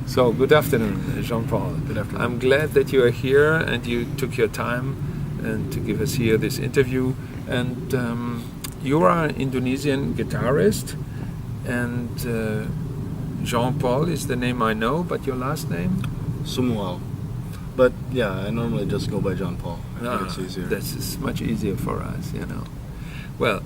So, good afternoon, Jean-Paul. Good afternoon. I'm glad that you are here and you took your time and to give us here this interview. And you are an Indonesian guitarist, and Jean-Paul is the name I know, but your last name? Sumual. But yeah, I normally just go by John Paul. I think it's easier. That's much easier for us, you know. Well,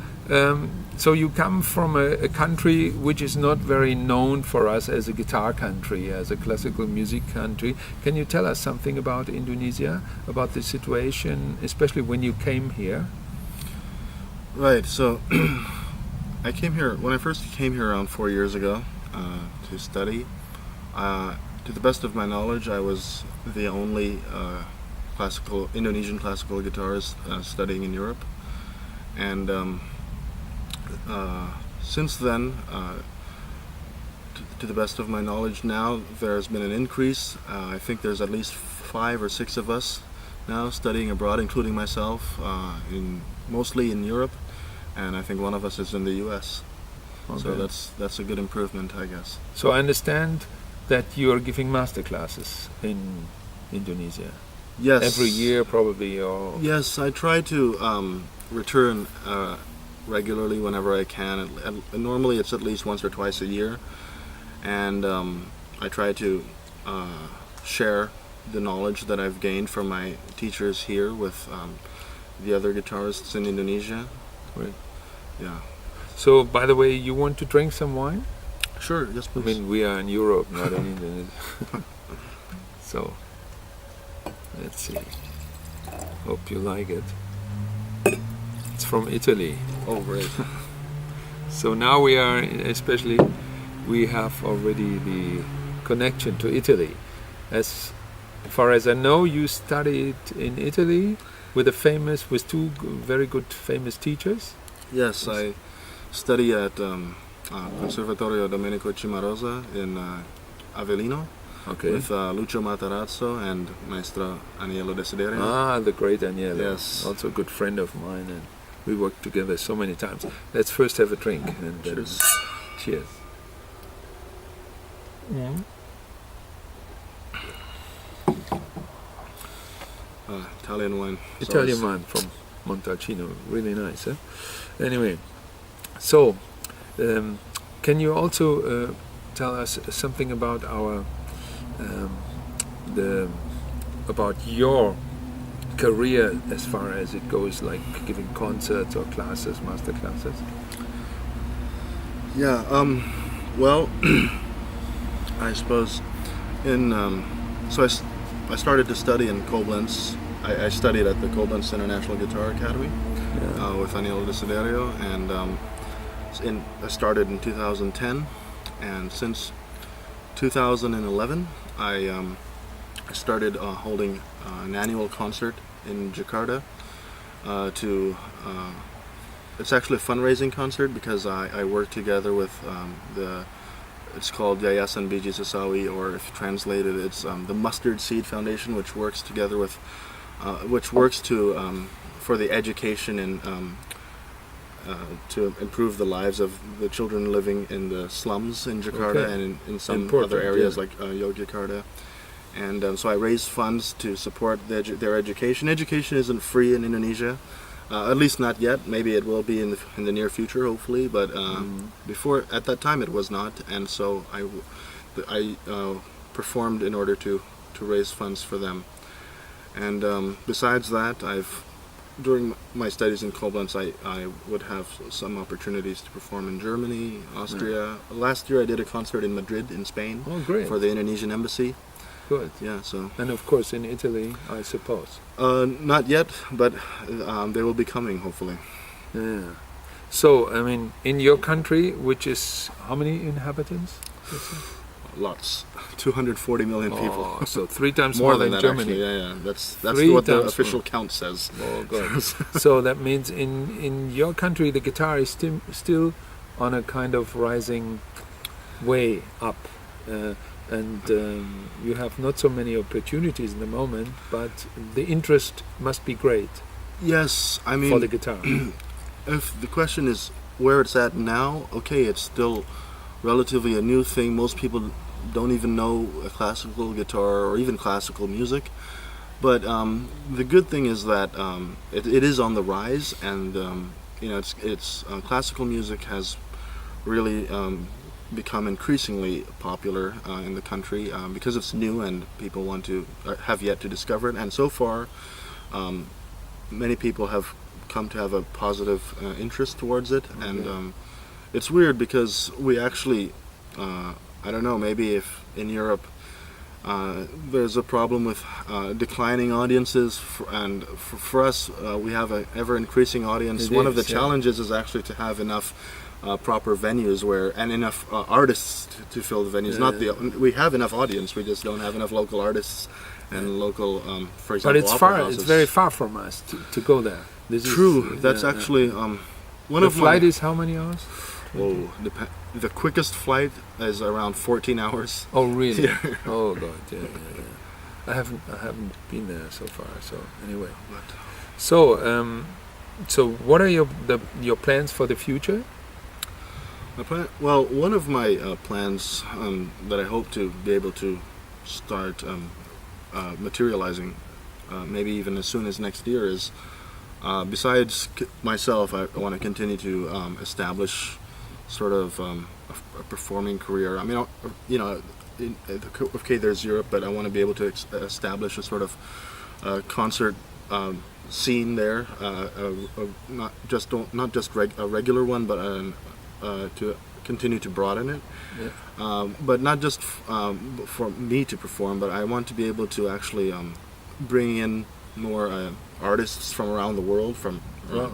so you come from a country which is not very known for us as a guitar country, as a classical music country. Can you tell us something about Indonesia, about the situation, especially when you came here? Right, so when I first came here around 4 years ago to study. To the best of my knowledge, I was the only Indonesian classical guitarist studying in Europe. And since then, to the best of my knowledge now, there's been an increase. I think there's at least 5 or 6 of us now studying abroad, including myself, mostly in Europe, and I think one of us is in the U.S. Okay. So that's a good improvement, I guess. So I understand that you are giving master classes in Indonesia. Yes. Every year, probably, or... Yes, I try to return regularly whenever I can. Normally it's at least once or twice a year, and I try to share the knowledge that I've gained from my teachers here with the other guitarists in Indonesia. Right. Yeah. So, by the way, you want to drink some wine? Sure, yes please. I mean, we are in Europe, not in Indonesia. So, let's see. Hope you like it. It's from Italy. Oh, great. So now we have already the connection to Italy. As far as I know, you studied in Italy with two very good famous teachers. Yes, I study at Conservatorio Domenico Cimarosa in Avellino. Okay. With Lucio Matarazzo and Maestro Aniello Desiderio. Ah, the great Aniello. Yes. Also a good friend of mine, and we worked together so many times. Let's first have a drink. And cheers. Cheers. Mm. Italian wine. Italian wine from Montalcino. Really nice, eh? Anyway, so can you also tell us something about about your career as far as it goes, like giving concerts or classes, master classes? Yeah, well, I suppose I started to study in Koblenz. I studied at the Koblenz International Guitar Academy with Aniello Desiderio, and I started in 2010, and since 2011 I started holding an annual concert in Jakarta. It's actually a fundraising concert because I work together with it's called Yayasan Biji Sesawi, or if translated, it's the Mustard Seed Foundation, which works together with, for the education and to improve the lives of the children living in the slums in Jakarta. Okay. And in some other areas like Yogyakarta. And so I raise funds to support their education. Education isn't free in Indonesia. At least not yet. Maybe it will be in the near future, hopefully. But at that time, it was not, and so I performed in order to raise funds for them. And besides that, during my studies in Koblenz, I would have some opportunities to perform in Germany, Austria. Right. Last year, I did a concert in Madrid, in Spain. Oh, great! For the Indonesian embassy. Good. Yeah. So. And of course in Italy, I suppose. Not yet, but they will be coming hopefully. Yeah. So I mean, in your country, which is how many inhabitants? Lots. 240 million people. Oh, so 3 times more than Germany. Actually. Yeah. That's what the official count says. Oh, good. So that means in your country, the guitar is still on a kind of rising way up. And you have not so many opportunities in the moment, but the interest must be great. Yes, I mean, for the guitar. If the question is where it's at now, okay, it's still relatively a new thing. Most people don't even know a classical guitar or even classical music. But the good thing is that it is on the rise, and it's classical music has really become increasingly popular in the country because it's new and people have yet to discover it. And so far, many people have come to have a positive interest towards it. Okay. And it's weird because we actually, I don't know, maybe if in Europe there's a problem with declining audiences, and for us, we have an ever-increasing audience. One of the challenges is actually to have enough proper venues and enough artists to fill the venues. We have enough audience, we just don't have enough local artists and local, for example, but it's very far from us to go there. True. That's actually one of the flight is how many hours? Whoa, the quickest flight is around 14 hours. Oh, really? Yeah. Oh, God, yeah. I haven't been there so far. So anyway, so what are your plans for the future? Well, one of my plans that I hope to be able to start materializing, maybe even as soon as next year, is besides myself, I want to continue to establish sort of a performing career. I mean, okay, there's Europe, but I want to be able to establish a sort of concert scene there, not just a regular one, but to continue to broaden it. Yeah. But not just for me to perform, but I want to be able to actually bring in more artists from around the world, from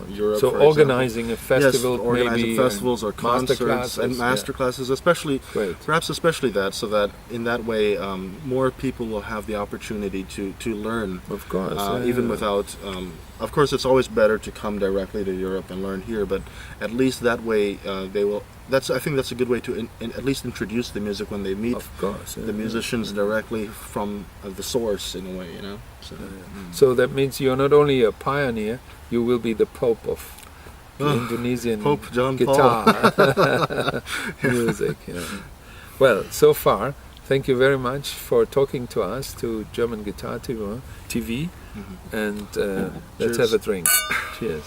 Europe. So organizing a festival, yes, organizing festivals or concerts and master classes, perhaps especially that, so that in that way more people will have the opportunity to learn. Of course, even without. Of course, it's always better to come directly to Europe and learn here, but at least that way they will. I think that's a good way to at least introduce the music when they meet the musicians directly from the source, in a way, you know. So that means you're not only a pioneer, you will be the Pope of the Indonesian Pope John guitar music. You know. Well, so far, thank you very much for talking to us, to German Guitar TV, and let's have a drink. Cheers.